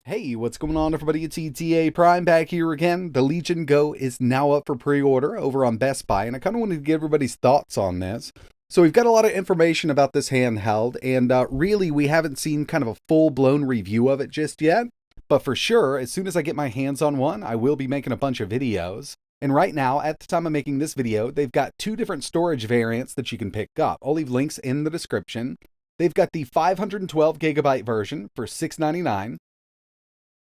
Hey, what's going on, everybody? It's ETAPRIME back here again. The Legion Go is now up for pre-order over on Best Buy, and I kind of wanted to get everybody's thoughts on this. So we've got a lot of information about this handheld, and really we haven't seen kind of a full-blown review of it just yet. But for sure, as soon as I get my hands on one, I will be making a bunch of videos. And right now, at the time of making this video, they've got two different storage variants that you can pick up. I'll leave links in the description. They've got the 512 gigabyte version for $699.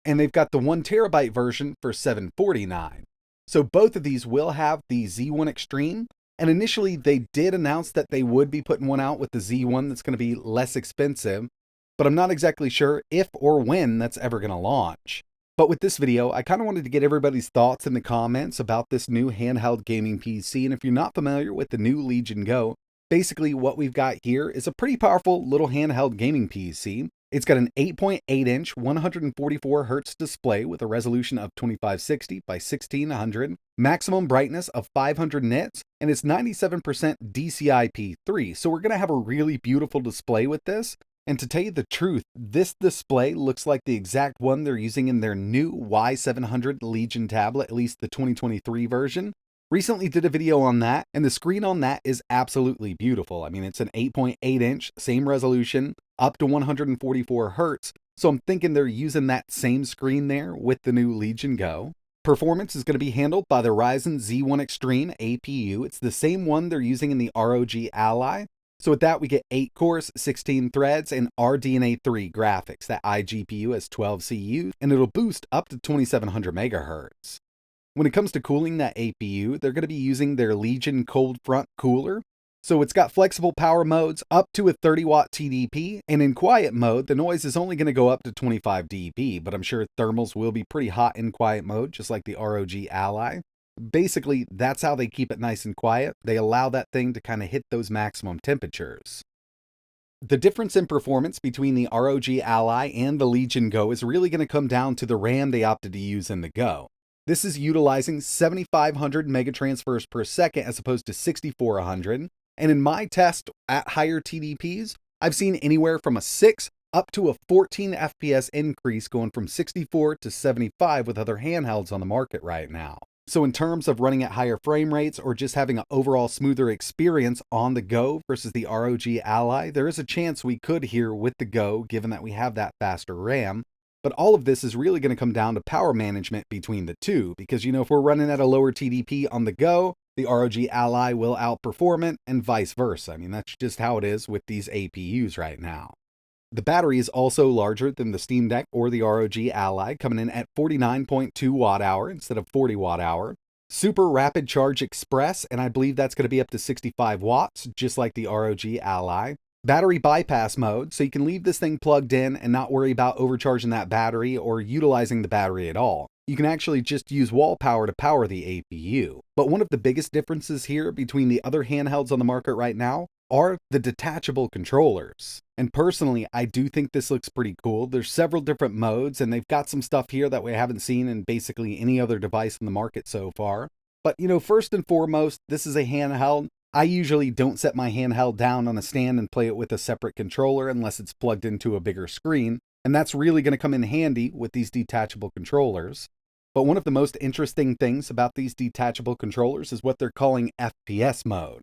And they've got the 1 terabyte version for $749. So both of these will have the Z1 Extreme, and initially they did announce that they would be putting one out with the Z1 that's going to be less expensive, but I'm not exactly sure if or when that's ever going to launch. But with this video, I kind of wanted to get everybody's thoughts in the comments about this new handheld gaming PC, and if you're not familiar with the new Legion Go, basically what we've got here is a pretty powerful little handheld gaming PC. It's got an 8.8-inch 144Hz display with a resolution of 2560 by 1600, maximum brightness of 500 nits, and it's 97% DCI-P3. So we're going to have a really beautiful display with this. And to tell you the truth, this display looks like the exact one they're using in their new Y700 Legion tablet, at least the 2023 version. Recently did a video on that, and the screen on that is absolutely beautiful. I mean, it's an 8.8-inch, same resolution, up to 144 Hz, so I'm thinking they're using that same screen there with the new Legion Go. Performance is going to be handled by the Ryzen Z1 Extreme APU. It's the same one they're using in the ROG Ally. So with that, we get 8 cores, 16 threads, and RDNA 3 graphics. That iGPU has 12 CUs, and it'll boost up to 2700 megahertz. When it comes to cooling that APU, they're going to be using their Legion Cold Front Cooler. So it's got flexible power modes up to a 30-watt TDP, and in quiet mode, the noise is only going to go up to 25 dB, but I'm sure thermals will be pretty hot in quiet mode, just like the ROG Ally. Basically, that's how they keep it nice and quiet. They allow that thing to kind of hit those maximum temperatures. The difference in performance between the ROG Ally and the Legion Go is really going to come down to the RAM they opted to use in the Go. This is utilizing 7,500 megatransfers per second as opposed to 6,400. And in my test at higher TDPs, I've seen anywhere from a 6 up to a 14 FPS increase going from 64 to 75 with other handhelds on the market right now. So in terms of running at higher frame rates or just having an overall smoother experience on the Go versus the ROG Ally, there is a chance we could here with the Go, given that we have that faster RAM. But all of this is really going to come down to power management between the two, because, if we're running at a lower TDP on the Go, the ROG Ally will outperform it, and vice versa. I mean, that's just how it is with these APUs right now. The battery is also larger than the Steam Deck or the ROG Ally, coming in at 49.2 watt-hour instead of 40 watt-hour. Super Rapid Charge Express, and I believe that's going to be up to 65 watts, just like the ROG Ally. Battery bypass mode, so you can leave this thing plugged in and not worry about overcharging that battery or utilizing the battery at all. You can actually just use wall power to power the APU. But one of the biggest differences here between the other handhelds on the market right now are the detachable controllers. And personally, I do think this looks pretty cool. There's several different modes, and they've got some stuff here that we haven't seen in basically any other device in the market so far. But, first and foremost, this is a handheld. I usually don't set my handheld down on a stand and play it with a separate controller unless it's plugged into a bigger screen, and that's really going to come in handy with these detachable controllers. But one of the most interesting things about these detachable controllers is what they're calling FPS Mode.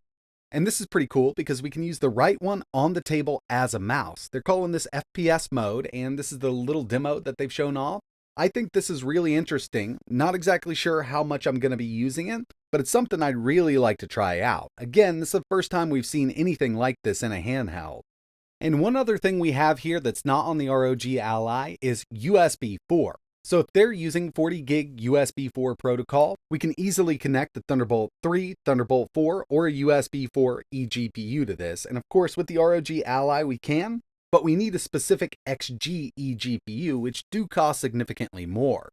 And this is pretty cool because we can use the right one on the table as a mouse. They're calling this FPS Mode, and this is the little demo that they've shown off. I think this is really interesting. Not exactly sure how much I'm going to be using it, but it's something I'd really like to try out. Again, this is the first time we've seen anything like this in a handheld. And one other thing we have here that's not on the ROG Ally is USB 4. So if they're using 40 gig USB 4 protocol, we can easily connect the Thunderbolt 3, Thunderbolt 4, or a USB 4 eGPU to this. And of course, with the ROG Ally, we can, but we need a specific XG eGPU, which do cost significantly more.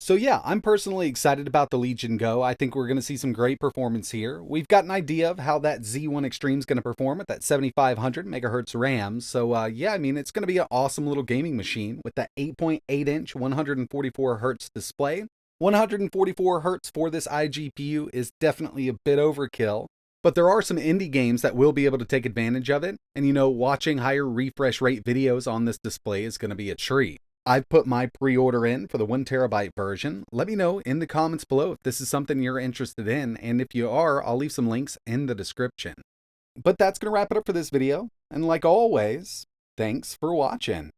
So yeah, I'm personally excited about the Legion Go. I think we're going to see some great performance here. We've got an idea of how that Z1 Extreme is going to perform at that 7500 megahertz RAM. So yeah, I mean, it's going to be an awesome little gaming machine with that 8.8-inch 144Hz display. 144 Hz for this iGPU is definitely a bit overkill, but there are some indie games that will be able to take advantage of it. And watching higher refresh rate videos on this display is going to be a treat. I've put my pre-order in for the 1 TB version. Let me know in the comments below if this is something you're interested in, and if you are, I'll leave some links in the description. But that's going to wrap it up for this video, and like always, thanks for watching.